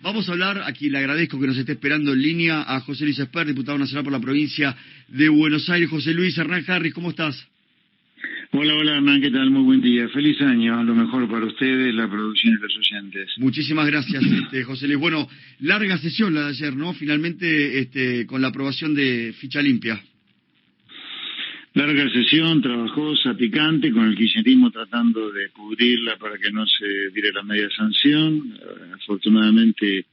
Vamos a hablar, a quien le agradezco que nos esté esperando en línea, a José Luis Esper, diputado nacional por la provincia de Buenos Aires. José Luis, Hernán Harris, ¿cómo estás? Hola Hernán, ¿qué tal? Muy buen día. Feliz año, lo mejor para ustedes, la producción y los oyentes. Muchísimas gracias, José Luis. Bueno, larga sesión la de ayer, ¿no? Finalmente, con la aprobación de ficha limpia. Larga sesión, trabajosa, picante, con el kirchnerismo tratando de cubrirla para que no se diera la media sanción. Afortunadamente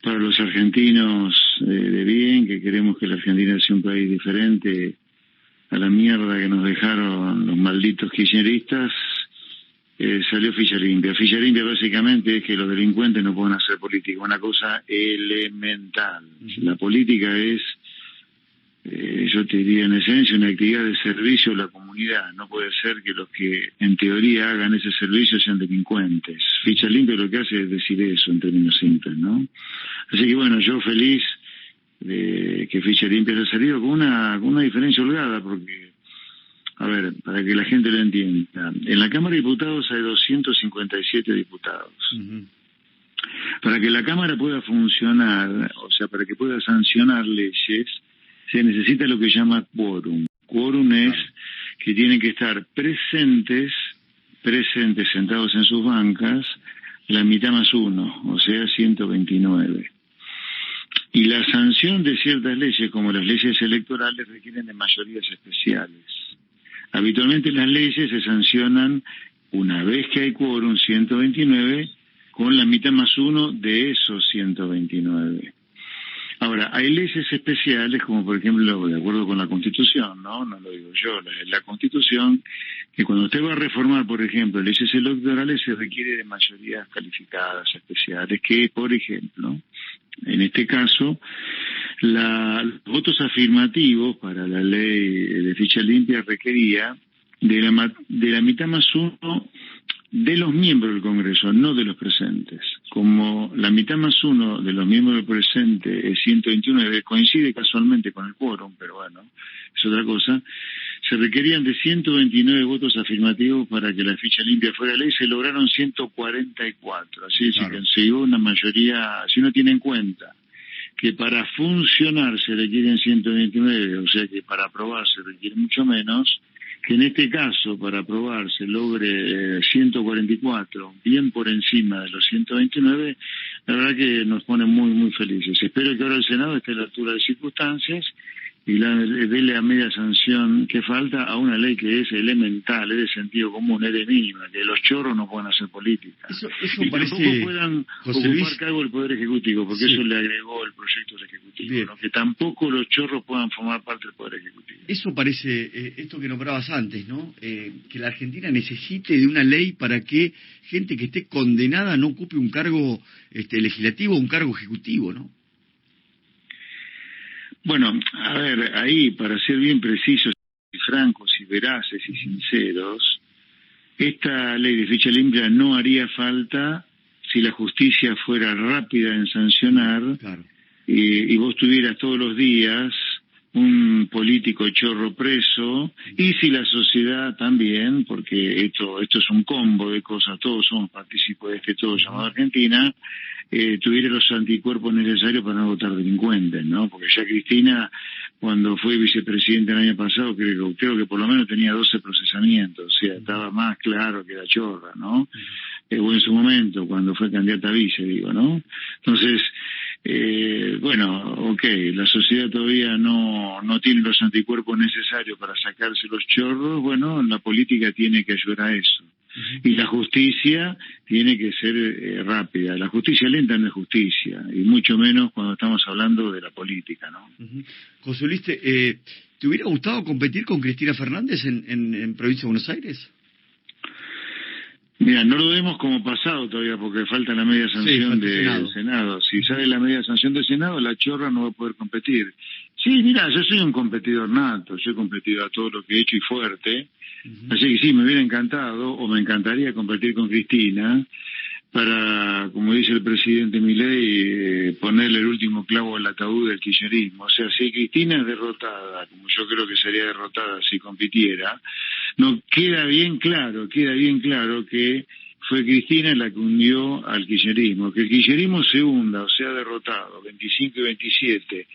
para los argentinos de bien, que queremos que la Argentina sea un país diferente a la mierda que nos dejaron los malditos kirchneristas, salió ficha limpia. Ficha limpia básicamente es que los delincuentes no pueden hacer política, una cosa elemental. La política es, yo te diría en esencia, una actividad de servicio a la comunidad. No puede ser que los que en teoría hagan ese servicio sean delincuentes. Ficha limpia lo que hace es decir eso en términos simples, ¿no? Así que bueno, yo feliz de que ficha limpia haya salido con una diferencia holgada, porque, a ver, para que la gente lo entienda, en la Cámara de Diputados hay 257 diputados. Para que la Cámara pueda funcionar, o sea, para que pueda sancionar leyes, se necesita lo que se llama quórum. Quórum es que tienen que estar presentes, sentados en sus bancas, la mitad más uno, o sea, 129. Y la sanción de ciertas leyes, como las leyes electorales, requieren de mayorías especiales. Habitualmente las leyes se sancionan una vez que hay quórum, 129, con la mitad más uno de esos 129. Ahora, hay leyes especiales, como por ejemplo, de acuerdo con la Constitución, no lo digo yo, la Constitución, que cuando usted va a reformar, por ejemplo, leyes electorales, se requiere de mayorías calificadas especiales, que, por ejemplo, en este caso, los votos afirmativos para la ley de ficha limpia requería de la mitad más uno de los miembros del Congreso, no de los presentes. Como la mitad más uno de los miembros del presente es 129, coincide casualmente con el quórum, pero bueno, es otra cosa, se requerían de 129 votos afirmativos para que la ficha limpia fuera ley, se lograron 144, así es, claro. Que consiguió una mayoría, si uno tiene en cuenta que para funcionar se requieren 129, o sea que para aprobar se requiere mucho menos, que en este caso, para aprobar, se logre 144, bien por encima de los 129, la verdad que nos pone muy, muy felices. Espero que ahora el Senado esté a la altura de circunstancias y dé la media sanción que falta a una ley que es elemental, es de sentido común, es de mínima, que los chorros no puedan hacer política. Eso y parece, tampoco puedan José ocupar Luis, cargo del Poder Ejecutivo, porque sí, eso le agregó el proyecto del Ejecutivo, ¿no? Que tampoco los chorros puedan formar parte del Poder Ejecutivo. Eso parece, esto que nombrabas antes, ¿no? Que la Argentina necesite de una ley para que gente que esté condenada no ocupe un cargo legislativo o un cargo ejecutivo, ¿no? Bueno, a ver, ahí, para ser bien precisos y francos y veraces y sinceros, esta ley de ficha limpia no haría falta si la justicia fuera rápida en sancionar, claro, y vos tuvieras todos los días un político chorro preso, y si la sociedad también, porque esto es un combo de cosas, todos somos partícipes de este todo llamado Argentina, tuviera los anticuerpos necesarios para no votar delincuentes, ¿no? Porque ya Cristina, cuando fue vicepresidente el año pasado, creo que por lo menos tenía 12 procesamientos, o sea, estaba más claro que la chorra, ¿no? O en su momento, cuando fue candidata a vice, digo, ¿no? Entonces, bueno, ok, la sociedad todavía no tiene los anticuerpos necesarios para sacarse los chorros, bueno, la política tiene que ayudar a eso. Y la justicia tiene que ser rápida. La justicia lenta no es justicia, y mucho menos cuando estamos hablando de la política, ¿no? José Luis, ¿te hubiera gustado competir con Cristina Fernández en Provincia de Buenos Aires? Mira, no lo vemos como pasado todavía porque falta la media sanción del Senado. Si sale la media sanción del Senado, la chorra no va a poder competir. Sí, mira, yo soy un competidor nato, yo he competido a todo lo que he hecho y fuerte. Así que sí, me hubiera encantado, o me encantaría competir con Cristina para, como dice el presidente Milei, ponerle el último clavo al ataúd del kirchnerismo. O sea, si Cristina es derrotada, como yo creo que sería derrotada si compitiera, no queda bien claro que fue Cristina la que hundió al kirchnerismo. Que el kirchnerismo se hunda o sea derrotado 25 y 27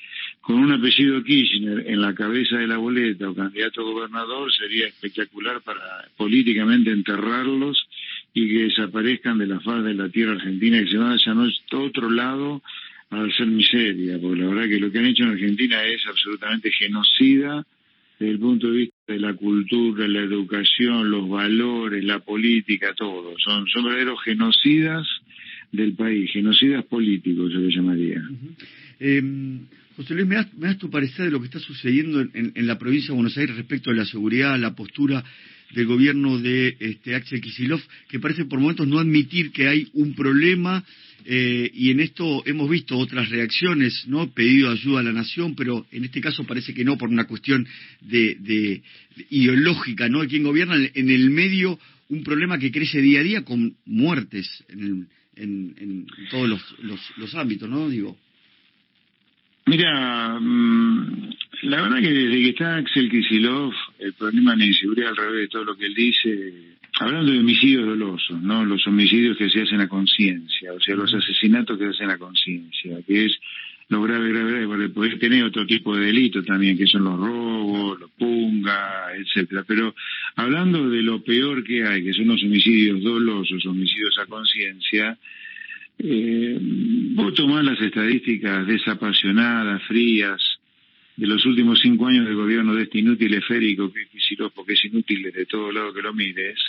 con un apellido Kirchner en la cabeza de la boleta o candidato a gobernador sería espectacular para políticamente enterrarlos y que desaparezcan de la faz de la tierra argentina, que se vayan a otro lado a hacer miseria, porque la verdad que lo que han hecho en Argentina es absolutamente genocida desde el punto de vista de la cultura, la educación, los valores, la política, todo. Son verdaderos genocidas del país, genocidas políticos, yo le llamaría. José Luis, ¿me das tu parecer de lo que está sucediendo en la provincia de Buenos Aires respecto a la seguridad, la postura del gobierno de Axel Kicillof, que parece por momentos no admitir que hay un problema, y en esto hemos visto otras reacciones, ¿no? Pedido ayuda a la nación, pero en este caso parece que no, por una cuestión de ideológica, ¿no? De quien gobierna en el medio un problema que crece día a día con muertes en todos los ámbitos, ¿no? Digo. Mira, la verdad que desde que está Axel Kicillof, el problema de la inseguridad al revés de todo lo que él dice, hablando de homicidios dolosos, ¿no? Los homicidios que se hacen a conciencia, o sea, los asesinatos que se hacen a conciencia, que es lo grave, porque podés tener otro tipo de delito también, que son los robos, los punga, etcétera. Pero hablando de lo peor que hay, que son los homicidios dolosos, homicidios a conciencia, vos tomás las estadísticas desapasionadas, frías, de los últimos 5 años del gobierno de este inútil esférico que es Kicillof, porque es inútil desde todo lado que lo mires,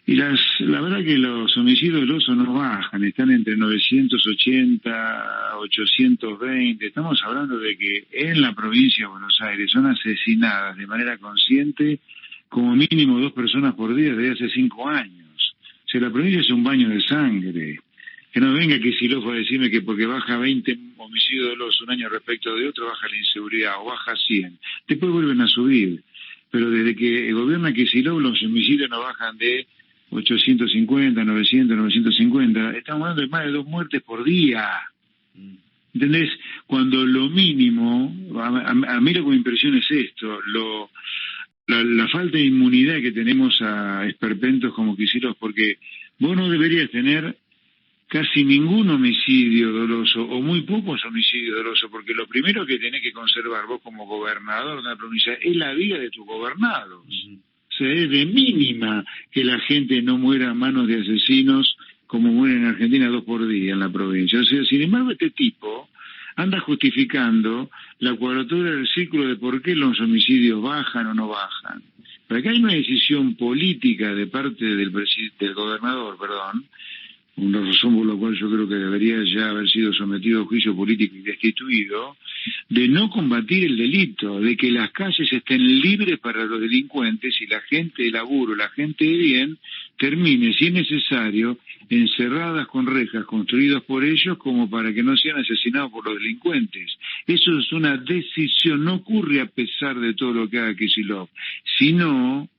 y la verdad que los homicidios dolosos no bajan, están entre 980, 820, estamos hablando de que en la provincia de Buenos Aires son asesinadas de manera consciente como mínimo 2 personas por día desde hace 5 años. O sea, la provincia es un baño de sangre. Que no venga Kicillof a decirme que porque baja 20 homicidios dolosos un año respecto de otro, baja la inseguridad, o baja 100. Después vuelven a subir. Pero desde que gobierna Kicillof, los homicidios no bajan de 850, 900, 950. Estamos hablando de más de 2 muertes por día. ¿Entendés? Cuando lo mínimo, a mí lo que me impresiona es esto, la falta de inmunidad que tenemos a esperpentos como Kicillof, porque vos no deberías tener casi ningún homicidio doloso, o muy pocos homicidios dolosos, porque lo primero que tenés que conservar vos como gobernador de una provincia es la vida de tus gobernados. O sea, es de mínima que la gente no muera a manos de asesinos como mueren en Argentina 2 por día en la provincia. O sea, sin embargo, este tipo anda justificando la cuadratura del círculo de por qué los homicidios bajan o no bajan. Pero acá hay una decisión política de parte del gobernador, una razón por la cual yo creo que debería ya haber sido sometido a juicio político y destituido, de no combatir el delito, de que las calles estén libres para los delincuentes y la gente de laburo, la gente de bien, termine, si es necesario, encerradas con rejas construidas por ellos como para que no sean asesinados por los delincuentes. Eso es una decisión, no ocurre a pesar de todo lo que haga Kicillof. Si no,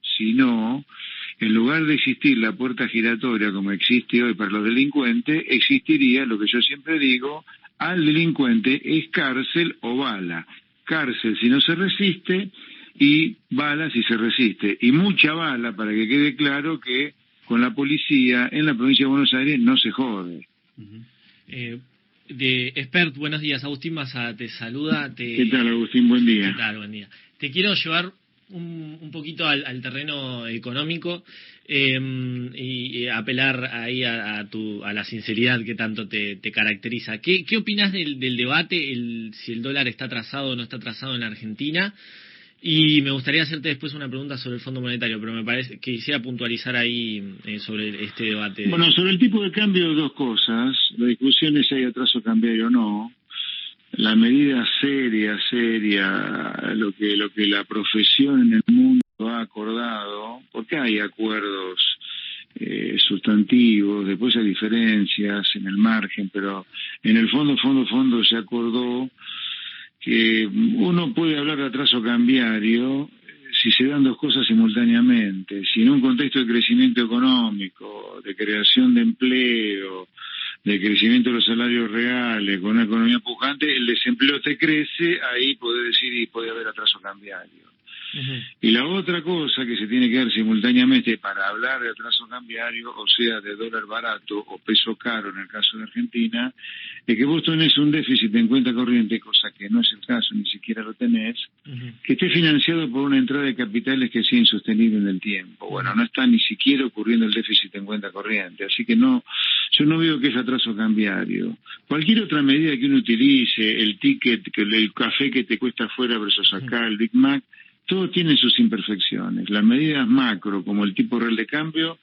en lugar de existir la puerta giratoria como existe hoy para los delincuentes, existiría, lo que yo siempre digo, al delincuente es cárcel o bala. Cárcel si no se resiste y bala si se resiste. Y mucha bala, para que quede claro que con la policía en la provincia de Buenos Aires no se jode. De Expert, buenos días. Agustín Mazza te saluda. ¿Qué tal, Agustín? Buen día. ¿Qué tal? Buen día. Te quiero llevar un poquito al terreno económico y apelar ahí a la sinceridad que tanto te caracteriza. ¿Qué opinas del debate, si el dólar está atrasado o no está atrasado en la Argentina? Y me gustaría hacerte después una pregunta sobre el Fondo Monetario, pero me parece que quisiera puntualizar ahí sobre este debate. Bueno, sobre el tipo de cambio, 2 cosas. La discusión es si hay atraso cambiario o no. La medida seria, lo que la profesión en el mundo ha acordado, porque hay acuerdos sustantivos, después hay diferencias en el margen, pero en el fondo se acordó que uno puede hablar de atraso cambiario si se dan 2 cosas simultáneamente. Si en un contexto de crecimiento económico, de creación de empleo, de crecimiento de los salarios reales, con una economía pujante, el desempleo te crece, ahí podés decir y puede haber atraso cambiario. Y la otra cosa que se tiene que dar simultáneamente para hablar de atraso cambiario, o sea, de dólar barato o peso caro en el caso de Argentina, es que vos tenés un déficit en cuenta corriente, cosa que no es el caso, ni siquiera lo tenés, que esté financiado por una entrada de capitales que sea insostenible en el tiempo. Bueno, no está ni siquiera ocurriendo el déficit en cuenta corriente, así que no, yo no veo que es atraso cambiario. Cualquier otra medida que uno utilice, el ticket, el café que te cuesta afuera versus acá, el Big Mac, todo tiene sus imperfecciones. Las medidas macro, como el tipo real de cambio,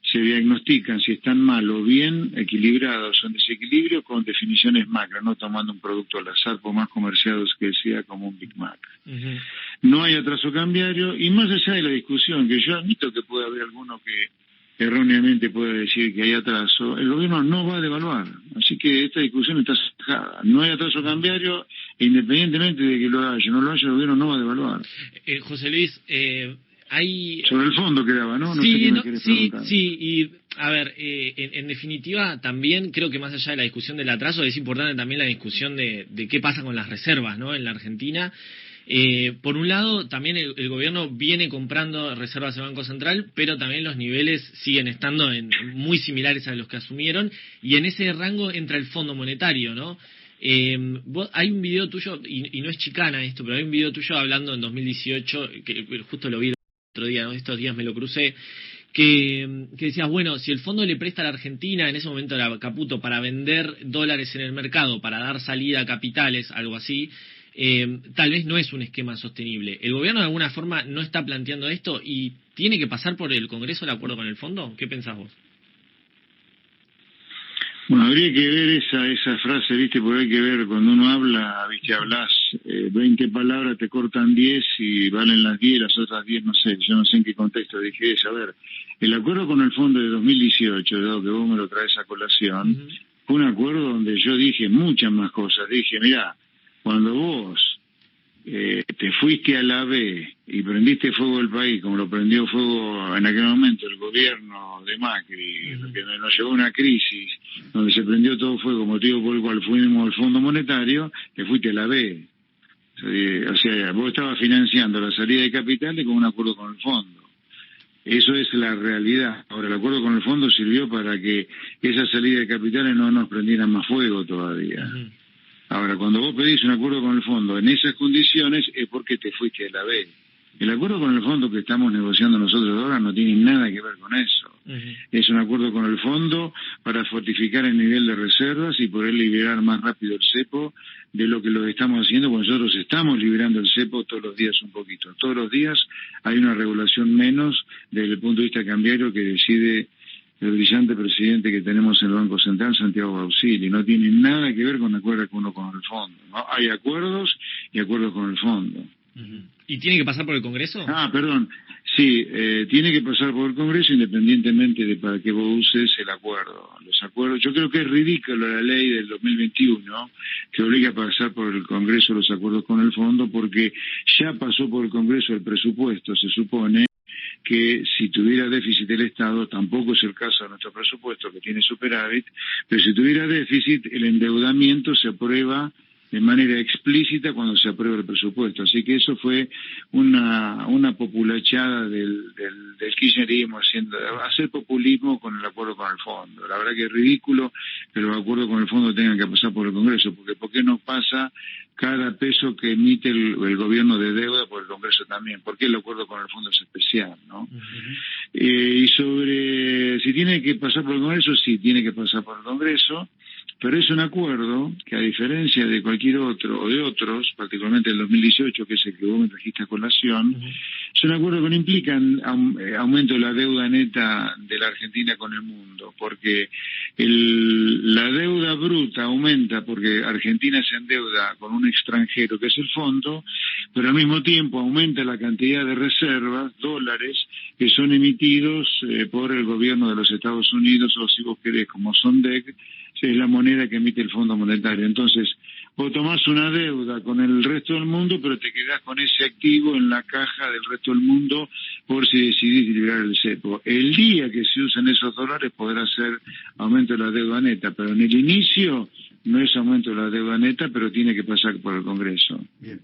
se diagnostican si están mal o bien equilibrados o en desequilibrio con definiciones macro, no tomando un producto al azar, por más comerciados que sea, como un Big Mac. No hay atraso cambiario, y más allá de la discusión, que yo admito que puede haber alguno que erróneamente puede decir que hay atraso, el gobierno no va a devaluar. Así que esta discusión está cejada. No hay atraso cambiario, e independientemente de que lo haya o no lo haya, el gobierno no va a devaluar. José Luis, hay... Sobre el fondo quedaba, ¿no? Sí, y a ver, en definitiva también creo que más allá de la discusión del atraso es importante también la discusión de qué pasa con las reservas, ¿no? En la Argentina. Por un lado, también el gobierno viene comprando reservas del Banco Central, pero también los niveles siguen estando muy similares a los que asumieron, y en ese rango entra el Fondo Monetario, ¿no? Hay un video tuyo, y no es chicana esto, pero hay un video tuyo hablando en 2018, que justo lo vi el otro día, ¿no? Estos días me lo crucé, que decías, bueno, si el fondo le presta a la Argentina, en ese momento era Caputo, para vender dólares en el mercado, para dar salida a capitales, algo así, tal vez no es un esquema sostenible. ¿El gobierno de alguna forma no está planteando esto y tiene que pasar por el Congreso el acuerdo con el fondo? ¿Qué pensás vos? Bueno, habría que ver esa frase, ¿viste? Porque hay que ver, cuando uno habla, ¿viste? Hablas 20 palabras, te cortan 10 y valen las 10, las otras 10 no sé. Yo no sé en qué contexto dije eso. A ver, el acuerdo con el fondo de 2018, dado que vos me lo traes a colación, fue un acuerdo donde yo dije muchas más cosas. Dije, mirá, cuando vos te fuiste a la B y prendiste fuego el país, como lo prendió fuego en aquel momento el gobierno de Macri, que nos llevó a una crisis donde se prendió todo fuego, motivo por el cual fuimos al Fondo Monetario, te fuiste a la B. O sea, vos estabas financiando la salida de capitales con un acuerdo con el fondo. Eso es la realidad. Ahora, el acuerdo con el fondo sirvió para que esa salida de capitales no nos prendieran más fuego todavía. Ahora, cuando vos pedís un acuerdo con el fondo en esas condiciones, es porque te fuiste a la B. El acuerdo con el fondo que estamos negociando nosotros ahora no tiene nada que ver con eso. Es un acuerdo con el fondo para fortificar el nivel de reservas y poder liberar más rápido el cepo de lo que lo estamos haciendo, porque nosotros estamos liberando el cepo todos los días un poquito. Todos los días hay una regulación menos desde el punto de vista cambiario que decide el brillante presidente que tenemos en el Banco Central, Santiago Bausili. No tiene nada que ver con el acuerdo con el fondo, ¿no? Hay acuerdos y acuerdos con el fondo. ¿Y tiene que pasar por el Congreso? Perdón. Sí, tiene que pasar por el Congreso independientemente de para qué vos uses el acuerdo. Los acuerdos, yo creo que es ridículo la ley del 2021 que obliga a pasar por el Congreso los acuerdos con el fondo, porque ya pasó por el Congreso el presupuesto, se supone que si tuviera déficit el Estado, tampoco es el caso de nuestro presupuesto que tiene superávit, pero si tuviera déficit, el endeudamiento se aprueba de manera explícita cuando se aprueba el presupuesto. Así que eso fue una populachada del kirchnerismo, hacer populismo con el acuerdo con el fondo. La verdad que es ridículo que los acuerdos con el fondo tengan que pasar por el Congreso, porque ¿por qué no pasa cada peso que emite el gobierno de deuda por el Congreso también? ¿Por qué el acuerdo con el fondo es especial, no? Y sobre si tiene que pasar por el Congreso, sí, tiene que pasar por el Congreso, pero es un acuerdo que, a diferencia de cualquier otro o de otros, particularmente el 2018, que es el que vos me trajiste a colación, es un acuerdo que no implica aumento de la deuda neta de la Argentina con el mundo, porque la deuda bruta aumenta porque Argentina se endeuda con un extranjero que es el fondo, pero al mismo tiempo aumenta la cantidad de reservas, dólares, que son emitidos por el gobierno de los Estados Unidos, o si vos querés, como SONDEC, es la moneda que emite el Fondo Monetario. Entonces, vos tomás una deuda con el resto del mundo, pero te quedás con ese activo en la caja del resto del mundo por si decidís liberar el cepo. El día que se usen esos dólares podrá ser aumento de la deuda neta, pero en el inicio no es aumento de la deuda neta, pero tiene que pasar por el Congreso. Bien.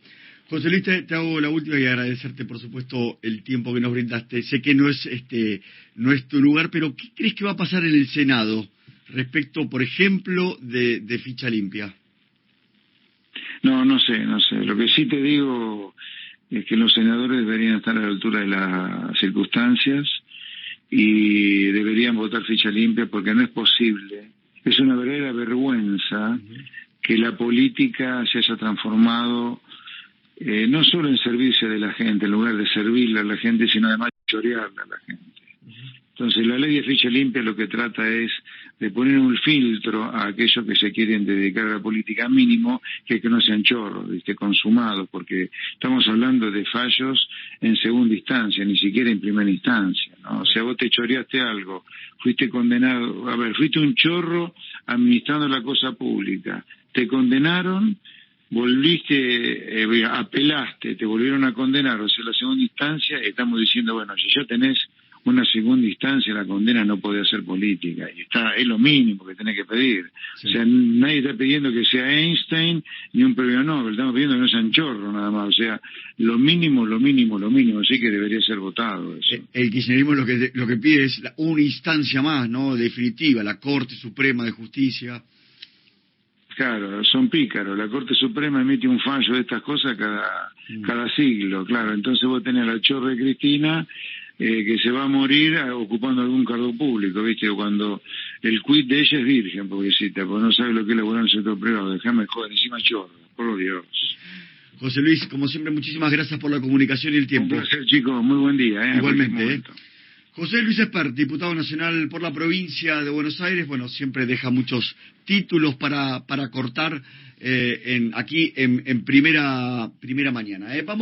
José Luis, te hago la última y agradecerte, por supuesto, el tiempo que nos brindaste. Sé que no es tu lugar, pero ¿qué crees que va a pasar en el Senado respecto, por ejemplo, de ficha limpia? No sé. Lo que sí te digo es que los senadores deberían estar a la altura de las circunstancias y deberían votar ficha limpia, porque no es posible. Es una verdadera vergüenza que la política se haya transformado no solo en servicio de la gente, en lugar de servirle a la gente, sino además de chorearle a la gente. Entonces, la ley de ficha limpia lo que trata es de poner un filtro a aquellos que se quieren dedicar a la política, mínimo que no sean chorros, consumados, porque estamos hablando de fallos en segunda instancia, ni siquiera en primera instancia, ¿no? O sea, vos te choreaste algo, fuiste condenado, fuiste un chorro administrando la cosa pública, te condenaron, volviste, apelaste, te volvieron a condenar, o sea, la segunda instancia, estamos diciendo, bueno, si ya tenés una segunda instancia, la condena no puede hacer política, y es lo mínimo que tenés que pedir. Sí. O sea, nadie está pidiendo que sea Einstein ni un premio Nobel, estamos pidiendo que no sean chorros nada más, o sea, lo mínimo, así que debería ser votado eso. El kirchnerismo lo que pide es una instancia más, ¿no?, definitiva, la Corte Suprema de Justicia. Claro, son pícaros. La Corte Suprema emite un fallo de estas cosas cada siglo, claro. Entonces vos tenés a la chorra de Cristina que se va a morir ocupando algún cargo público, ¿viste? O cuando el quid de ella es virgen, pobrecita, porque no sabe lo que es laburar en el sector privado. Déjame joder, encima chorra, por Dios. José Luis, como siempre, muchísimas gracias por la comunicación y el tiempo. Un placer, chicos. Muy buen día. Igualmente. José Luis Espert, diputado nacional por la provincia de Buenos Aires, bueno, siempre deja muchos títulos para cortar aquí en primera mañana. Vamos